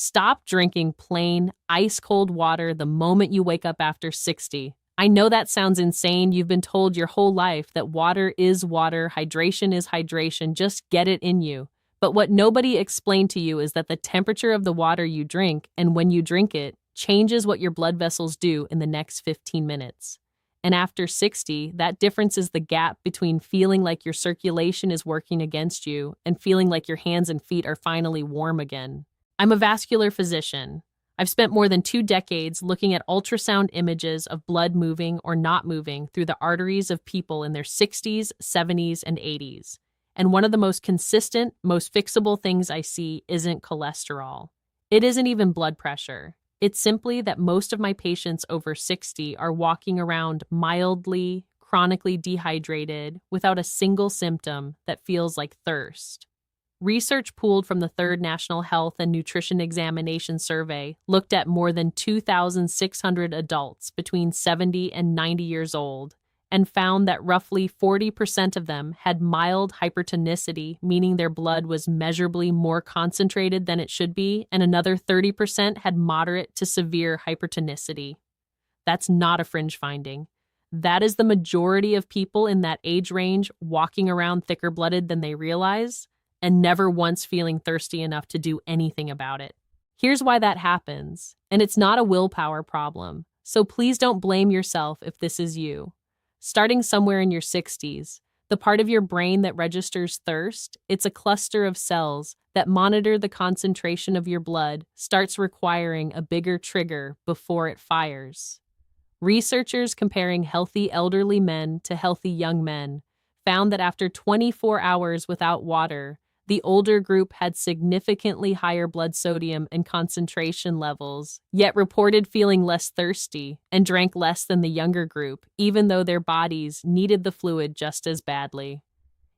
Stop drinking plain, ice-cold water the moment you wake up after 60. I know that sounds insane. You've been told your whole life that water is water, hydration is hydration, just get it in you. But what nobody explained to you is that the temperature of the water you drink and when you drink it changes what your blood vessels do in the next 15 minutes. And after 60, that difference is the gap between feeling like your circulation is working against you and feeling like your hands and feet are finally warm again. I'm a vascular physician. I've spent more than 2 decades looking at ultrasound images of blood moving or not moving through the arteries of people in their 60s, 70s, and 80s. And one of the most consistent, most fixable things I see isn't cholesterol. It isn't even blood pressure. It's simply that most of my patients over 60 are walking around mildly, chronically dehydrated without a single symptom that feels like thirst. Research pooled from the 3rd National Health and Nutrition Examination Survey looked at more than 2,600 adults between 70 and 90 years old and found that roughly 40% of them had mild hypertonicity, meaning their blood was measurably more concentrated than it should be, and another 30% had moderate to severe hypertonicity. That's not a fringe finding. That is the majority of people in that age range walking around thicker-blooded than they realize, and never once feeling thirsty enough to do anything about it. Here's why that happens, and it's not a willpower problem, so please don't blame yourself if this is you. Starting somewhere in your 60s, the part of your brain that registers thirst, it's a cluster of cells that monitor the concentration of your blood, starts requiring a bigger trigger before it fires. Researchers comparing healthy elderly men to healthy young men found that after 24 hours without water, the older group had significantly higher blood sodium and concentration levels, yet reported feeling less thirsty and drank less than the younger group, even though their bodies needed the fluid just as badly.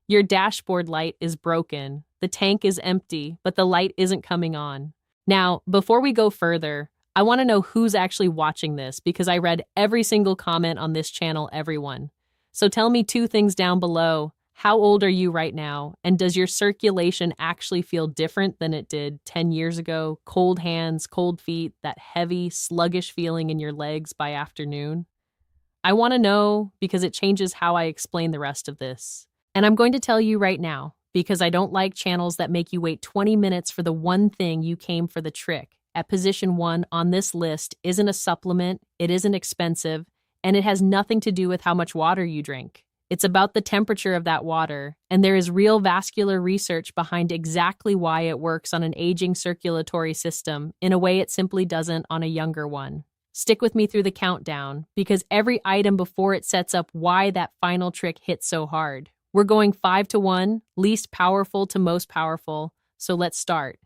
Your dashboard light is broken. The tank is empty, but the light isn't coming on. Now, before we go further, I want to know who's actually watching this because I read every single comment on this channel, everyone. So tell me 2 things down below. How old are you right now? And does your circulation actually feel different than it did 10 years ago? Cold hands, cold feet, that heavy, sluggish feeling in your legs by afternoon? I want to know because it changes how I explain the rest of this. And I'm going to tell you right now because I don't like channels that make you wait 20 minutes for the one thing you came for the trick. At position 1 on this list isn't a supplement, it isn't expensive, and it has nothing to do with how much water you drink. It's about the temperature of that water, and there is real vascular research behind exactly why it works on an aging circulatory system in a way it simply doesn't on a younger one. Stick with me through the countdown, because every item before it sets up why that final trick hits so hard. We're going 5 to 1, least powerful to most powerful, so let's start.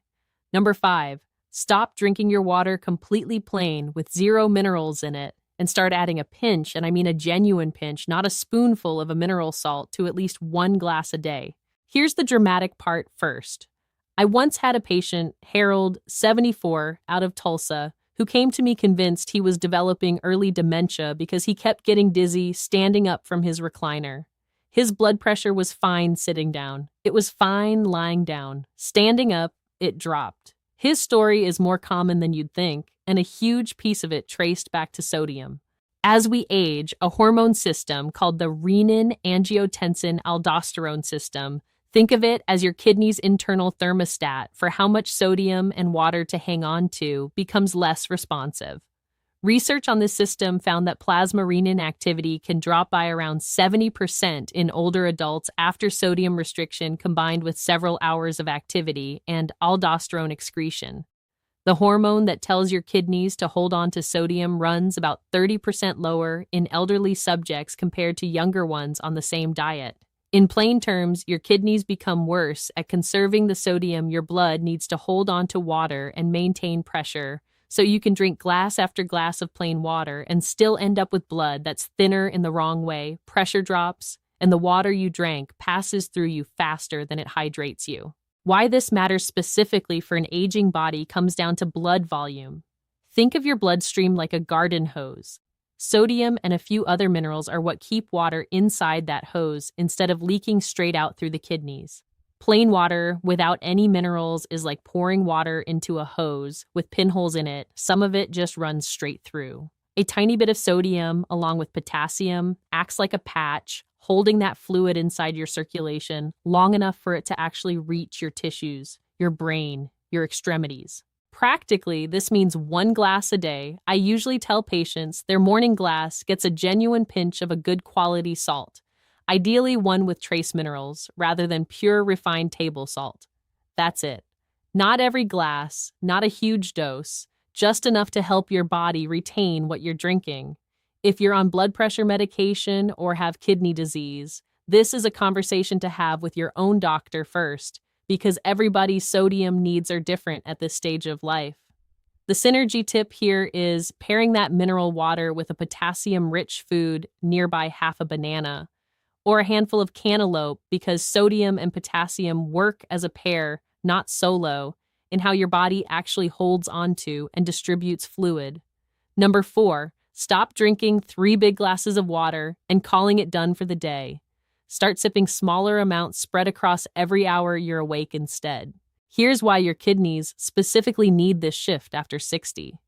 Number 5, stop drinking your water completely plain with 0 minerals in it. And start adding a pinch, and I mean a genuine pinch, not a spoonful of a mineral salt, to at least 1 glass a day. Here's the dramatic part first. I once had a patient, Harold, 74, out of Tulsa, who came to me convinced he was developing early dementia because he kept getting dizzy standing up from his recliner. His blood pressure was fine sitting down. It was fine lying down. Standing up, it dropped. His story is more common than you'd think, and a huge piece of it traced back to sodium. As we age, a hormone system called the renin-angiotensin-aldosterone system, think of it as your kidney's internal thermostat for how much sodium and water to hang on to, becomes less responsive. Research on this system found that plasma renin activity can drop by around 70% in older adults after sodium restriction combined with several hours of activity and aldosterone excretion. The hormone that tells your kidneys to hold on to sodium runs about 30% lower in elderly subjects compared to younger ones on the same diet. In plain terms, your kidneys become worse at conserving the sodium your blood needs to hold on to water and maintain pressure, so you can drink glass after glass of plain water and still end up with blood that's thinner in the wrong way, pressure drops, and the water you drank passes through you faster than it hydrates you. Why this matters specifically for an aging body comes down to blood volume. Think of your bloodstream like a garden hose. Sodium and a few other minerals are what keep water inside that hose instead of leaking straight out through the kidneys. Plain water without any minerals is like pouring water into a hose with pinholes in it. Some of it just runs straight through. A tiny bit of sodium, along with potassium, acts like a patch, holding that fluid inside your circulation long enough for it to actually reach your tissues, your brain, your extremities. Practically, this means 1 glass a day. I usually tell patients their morning glass gets a genuine pinch of a good quality salt, ideally one with trace minerals rather than pure refined table salt. That's it. Not every glass, not a huge dose, just enough to help your body retain what you're drinking. If you're on blood pressure medication or have kidney disease, this is a conversation to have with your own doctor first, because everybody's sodium needs are different at this stage of life. The synergy tip here is pairing that mineral water with a potassium-rich food, nearby half a banana, or a handful of cantaloupe, because sodium and potassium work as a pair, not solo, in how your body actually holds onto and distributes fluid. Number 4, stop drinking 3 big glasses of water and calling it done for the day. Start sipping smaller amounts spread across every hour you're awake instead. Here's why your kidneys specifically need this shift after 60.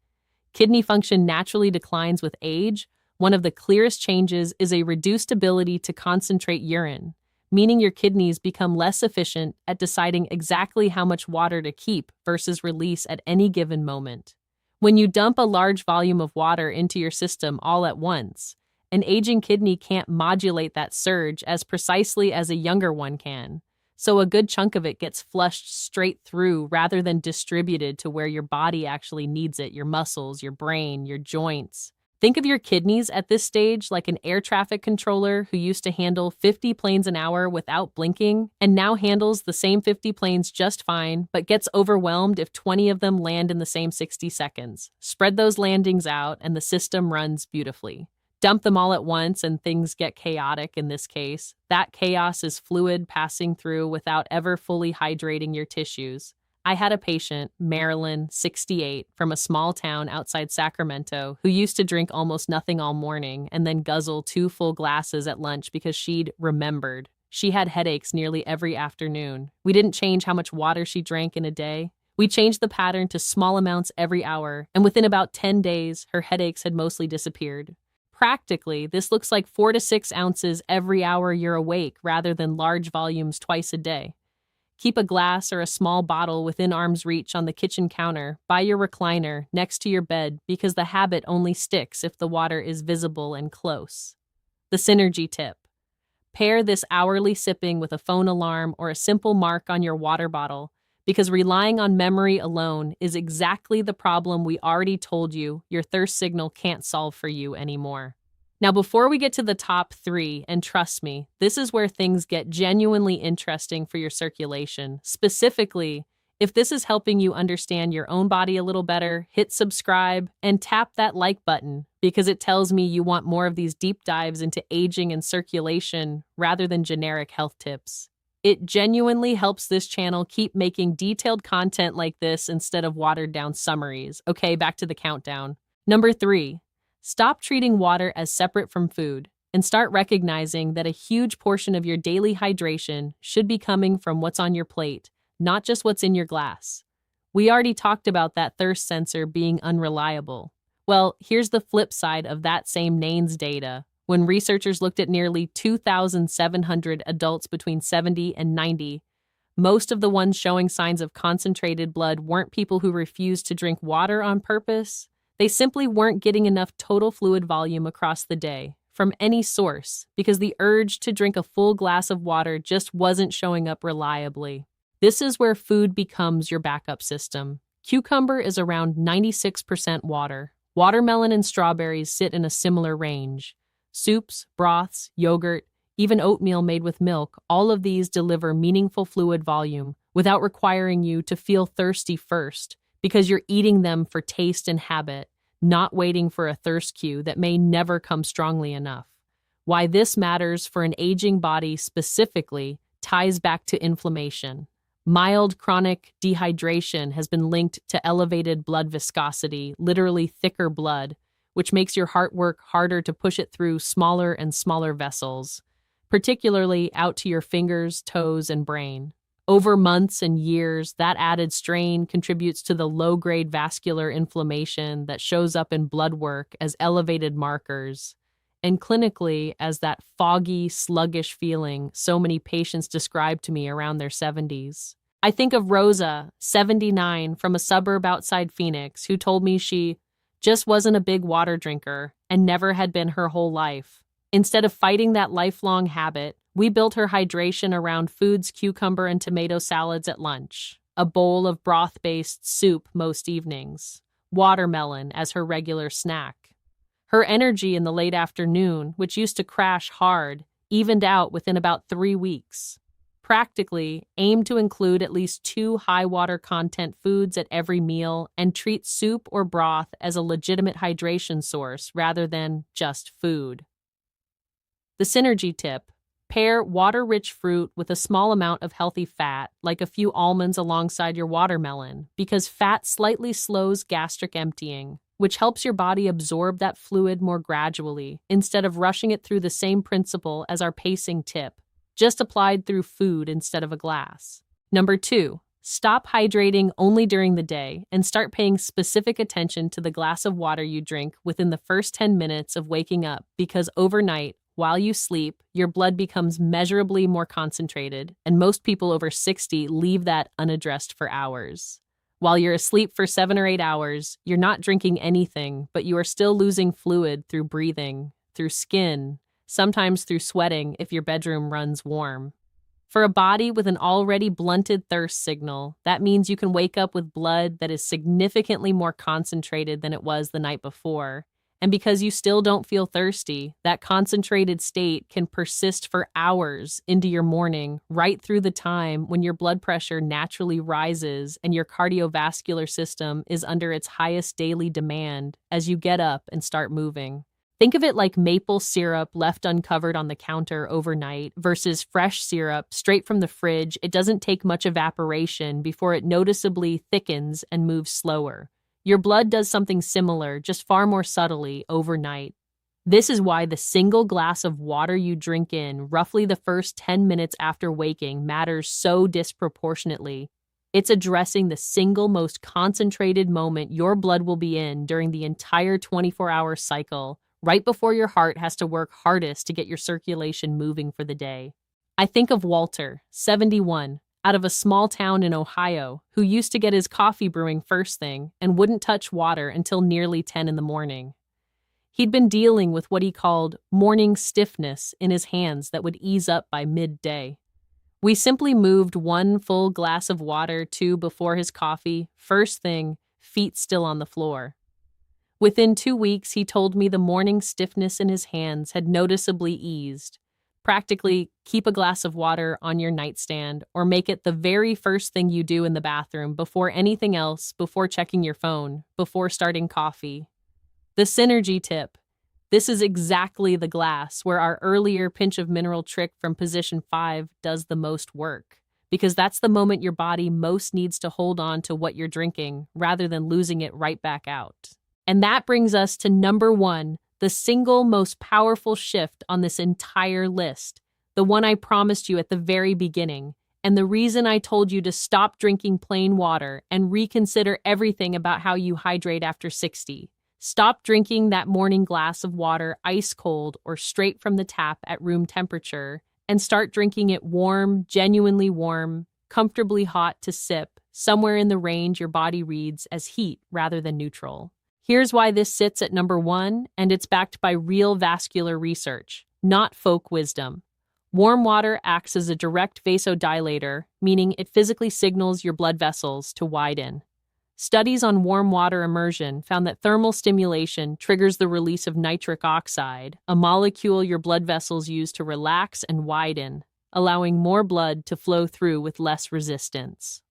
Kidney function naturally declines with age. One of the clearest changes is a reduced ability to concentrate urine, meaning your kidneys become less efficient at deciding exactly how much water to keep versus release at any given moment. When you dump a large volume of water into your system all at once, an aging kidney can't modulate that surge as precisely as a younger one can, so a good chunk of it gets flushed straight through rather than distributed to where your body actually needs it, your muscles, your brain, your joints. Think of your kidneys at this stage like an air traffic controller who used to handle 50 planes an hour without blinking and now handles the same 50 planes just fine, but gets overwhelmed if 20 of them land in the same 60 seconds. Spread those landings out and the system runs beautifully. Dump them all at once and things get chaotic in this case. That chaos is fluid passing through without ever fully hydrating your tissues. I had a patient, Marilyn, 68, from a small town outside Sacramento, who used to drink almost nothing all morning and then guzzle 2 full glasses at lunch because she'd remembered. She had headaches nearly every afternoon. We didn't change how much water she drank in a day. We changed the pattern to small amounts every hour, and within about 10 days, her headaches had mostly disappeared. Practically, this looks like 4 to 6 ounces every hour you're awake rather than large volumes twice a day. Keep a glass or a small bottle within arm's reach on the kitchen counter, by your recliner, next to your bed, because the habit only sticks if the water is visible and close. The synergy tip. Pair this hourly sipping with a phone alarm or a simple mark on your water bottle, because relying on memory alone is exactly the problem we already told you your thirst signal can't solve for you anymore. Now, before we get to the top 3, and trust me, this is where things get genuinely interesting for your circulation. Specifically, if this is helping you understand your own body a little better, hit subscribe and tap that like button, because it tells me you want more of these deep dives into aging and circulation rather than generic health tips. It genuinely helps this channel keep making detailed content like this instead of watered-down summaries. Okay, back to the countdown. Number 3, stop treating water as separate from food and start recognizing that a huge portion of your daily hydration should be coming from what's on your plate, not just what's in your glass. We already talked about that thirst sensor being unreliable. Well, here's the flip side of that same NANES data. When researchers looked at nearly 2,700 adults between 70 and 90, most of the ones showing signs of concentrated blood weren't people who refused to drink water on purpose. They simply weren't getting enough total fluid volume across the day from any source because the urge to drink a full glass of water just wasn't showing up reliably. This is where food becomes your backup system. Cucumber is around 96% water. Watermelon and strawberries sit in a similar range. Soups, broths, yogurt, even oatmeal made with milk, all of these deliver meaningful fluid volume without requiring you to feel thirsty first, because you're eating them for taste and habit, not waiting for a thirst cue that may never come strongly enough. Why this matters for an aging body specifically ties back to inflammation. Mild chronic dehydration has been linked to elevated blood viscosity, literally thicker blood, which makes your heart work harder to push it through smaller and smaller vessels, particularly out to your fingers, toes, and brain. Over months and years, that added strain contributes to the low-grade vascular inflammation that shows up in blood work as elevated markers, and clinically as that foggy, sluggish feeling so many patients describe to me around their 70s. I think of Rosa, 79, from a suburb outside Phoenix, who told me she just wasn't a big water drinker and never had been her whole life. Instead of fighting that lifelong habit, we built her hydration around foods, cucumber and tomato salads at lunch, a bowl of broth-based soup most evenings, watermelon as her regular snack. Her energy in the late afternoon, which used to crash hard, evened out within about 3 weeks. Practically, aim to include at least 2 high-water content foods at every meal and treat soup or broth as a legitimate hydration source rather than just food. The synergy tip: pair water-rich fruit with a small amount of healthy fat, like a few almonds alongside your watermelon, because fat slightly slows gastric emptying, which helps your body absorb that fluid more gradually, instead of rushing it through the same principle as our pacing tip, just applied through food instead of a glass. Number 2, stop hydrating only during the day and start paying specific attention to the glass of water you drink within the first 10 minutes of waking up, because overnight, while you sleep, your blood becomes measurably more concentrated, and most people over 60 leave that unaddressed for hours. While you're asleep for 7 or 8 hours, you're not drinking anything, but you are still losing fluid through breathing, through skin, sometimes through sweating if your bedroom runs warm. For a body with an already blunted thirst signal, that means you can wake up with blood that is significantly more concentrated than it was the night before. And because you still don't feel thirsty, that concentrated state can persist for hours into your morning, right through the time when your blood pressure naturally rises and your cardiovascular system is under its highest daily demand as you get up and start moving. Think of it like maple syrup left uncovered on the counter overnight versus fresh syrup straight from the fridge. It doesn't take much evaporation before it noticeably thickens and moves slower. Your blood does something similar, just far more subtly, overnight. This is why the single glass of water you drink in roughly the first 10 minutes after waking matters so disproportionately. It's addressing the single most concentrated moment your blood will be in during the entire 24-hour cycle, right before your heart has to work hardest to get your circulation moving for the day. I think of Walter, 71, out of a small town in Ohio, who used to get his coffee brewing first thing and wouldn't touch water until nearly 10 in the morning. He'd been dealing with what he called morning stiffness in his hands that would ease up by midday. We simply moved 1 full glass of water to before his coffee, first thing, feet still on the floor. Within 2 weeks, he told me the morning stiffness in his hands had noticeably eased. Practically, keep a glass of water on your nightstand or make it the very first thing you do in the bathroom before anything else, before checking your phone, before starting coffee. The synergy tip. This is exactly the glass where our earlier pinch of mineral trick from position 5 does the most work, because that's the moment your body most needs to hold on to what you're drinking rather than losing it right back out. And that brings us to number 1, the single most powerful shift on this entire list, the one I promised you at the very beginning, and the reason I told you to stop drinking plain water and reconsider everything about how you hydrate after 60. Stop drinking that morning glass of water ice cold or straight from the tap at room temperature, and start drinking it warm, genuinely warm, comfortably hot to sip, somewhere in the range your body reads as heat rather than neutral. Here's why this sits at number 1, and it's backed by real vascular research, not folk wisdom. Warm water acts as a direct vasodilator, meaning it physically signals your blood vessels to widen. Studies on warm water immersion found that thermal stimulation triggers the release of nitric oxide, a molecule your blood vessels use to relax and widen, allowing more blood to flow through with less resistance.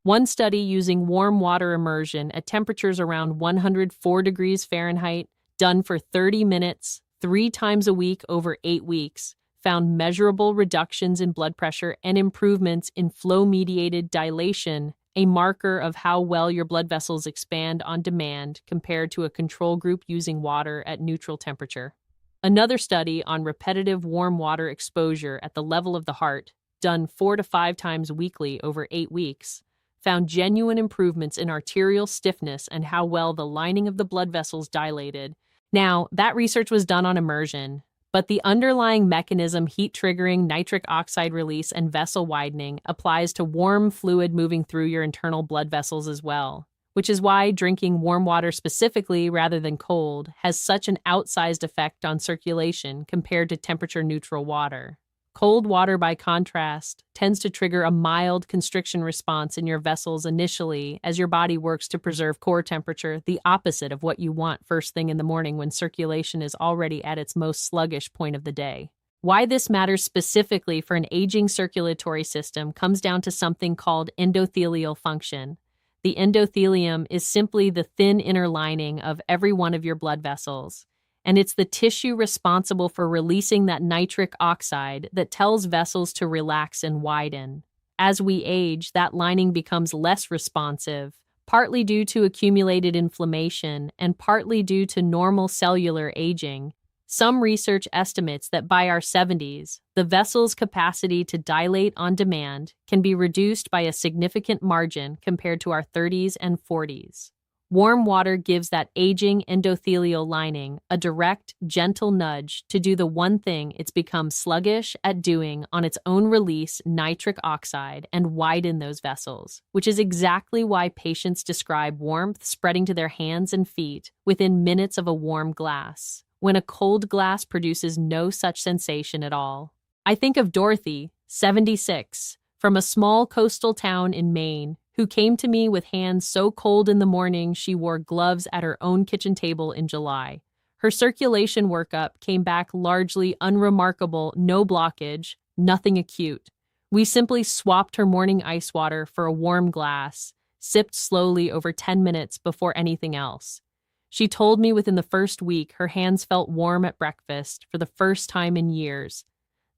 One study using warm water immersion at temperatures around 104 degrees Fahrenheit, done for 30 minutes, 3 times a week over 8 weeks, found measurable reductions in blood pressure and improvements in flow-mediated dilation, a marker of how well your blood vessels expand on demand compared to a control group using water at neutral temperature. Another study on repetitive warm water exposure at the level of the heart, done 4 to 5 times weekly over 8 weeks, found genuine improvements in arterial stiffness and how well the lining of the blood vessels dilated. Now, that research was done on immersion, but the underlying mechanism, heat triggering nitric oxide release and vessel widening, applies to warm fluid moving through your internal blood vessels as well, which is why drinking warm water specifically rather than cold has such an outsized effect on circulation compared to temperature-neutral water. Cold water, by contrast, tends to trigger a mild constriction response in your vessels initially as your body works to preserve core temperature, the opposite of what you want first thing in the morning when circulation is already at its most sluggish point of the day. Why this matters specifically for an aging circulatory system comes down to something called endothelial function. The endothelium is simply the thin inner lining of every one of your blood vessels, and it's the tissue responsible for releasing that nitric oxide that tells vessels to relax and widen. As we age, that lining becomes less responsive, partly due to accumulated inflammation and partly due to normal cellular aging. Some research estimates that by our 70s, the vessel's capacity to dilate on demand can be reduced by a significant margin compared to our 30s and 40s. Warm water gives that aging endothelial lining a direct, gentle nudge to do the one thing it's become sluggish at doing on its own release, nitric oxide, and widen those vessels, which is exactly why patients describe warmth spreading to their hands and feet within minutes of a warm glass, when a cold glass produces no such sensation at all. I think of Dorothy, 76, from a small coastal town in Maine, who came to me with hands so cold in the morning she wore gloves at her own kitchen table in July. Her circulation workup came back largely unremarkable, no blockage, nothing acute. We simply swapped her morning ice water for a warm glass, sipped slowly over 10 minutes before anything else. She told me within the first week her hands felt warm at breakfast for the first time in years.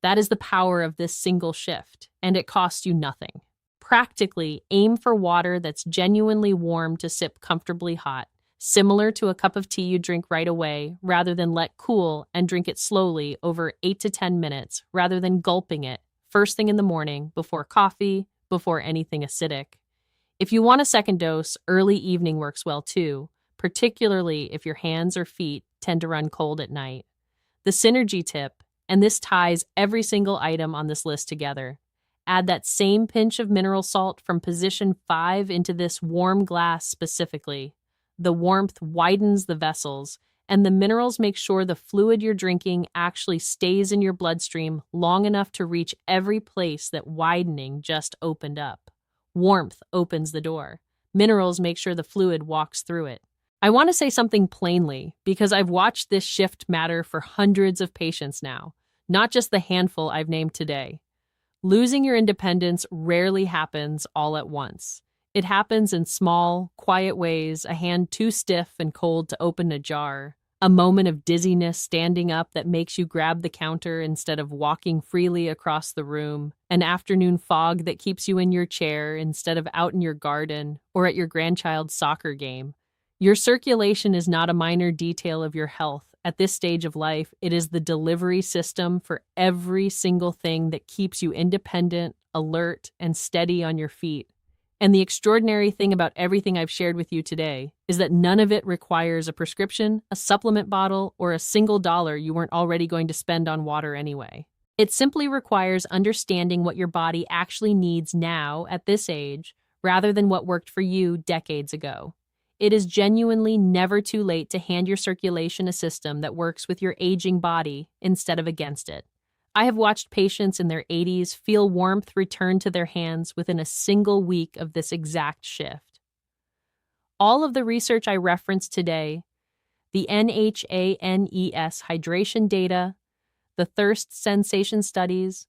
That is the power of this single shift, and it costs you nothing. Practically, aim for water that's genuinely warm to sip comfortably hot, similar to a cup of tea you drink right away, rather than let cool and drink it slowly over 8 to 10 minutes, rather than gulping it first thing in the morning, before coffee, before anything acidic. If you want a second dose, early evening works well too, particularly if your hands or feet tend to run cold at night. The synergy tip, and this ties every single item on this list together. Add that same pinch of mineral salt from position 5 into this warm glass specifically. The warmth widens the vessels, and the minerals make sure the fluid you're drinking actually stays in your bloodstream long enough to reach every place that widening just opened up. Warmth opens the door. Minerals make sure the fluid walks through it. I want to say something plainly, because I've watched this shift matter for hundreds of patients now, not just the handful I've named today. Losing your independence rarely happens all at once. It happens in small, quiet ways, a hand too stiff and cold to open a jar, a moment of dizziness standing up that makes you grab the counter instead of walking freely across the room, an afternoon fog that keeps you in your chair instead of out in your garden or at your grandchild's soccer game. Your circulation is not a minor detail of your health. At this stage of life, it is the delivery system for every single thing that keeps you independent, alert, and steady on your feet. And the extraordinary thing about everything I've shared with you today is that none of it requires a prescription, a supplement bottle, or a single dollar you weren't already going to spend on water anyway. It simply requires understanding what your body actually needs now at this age, rather than what worked for you decades ago. It is genuinely never too late to hand your circulation a system that works with your aging body instead of against it. I have watched patients in their 80s feel warmth return to their hands within a single week of this exact shift. All of the research I referenced today, the NHANES hydration data, the thirst sensation studies,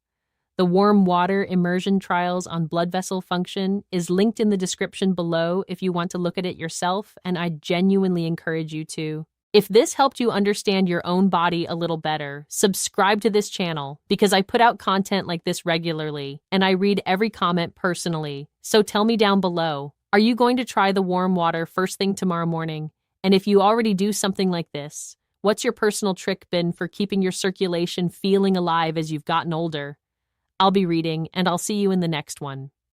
the warm water immersion trials on blood vessel function is linked in the description below if you want to look at it yourself, and I genuinely encourage you to. If this helped you understand your own body a little better, subscribe to this channel because I put out content like this regularly, and I read every comment personally. So tell me down below, are you going to try the warm water first thing tomorrow morning? And if you already do something like this, what's your personal trick been for keeping your circulation feeling alive as you've gotten older? I'll be reading, and I'll see you in the next one.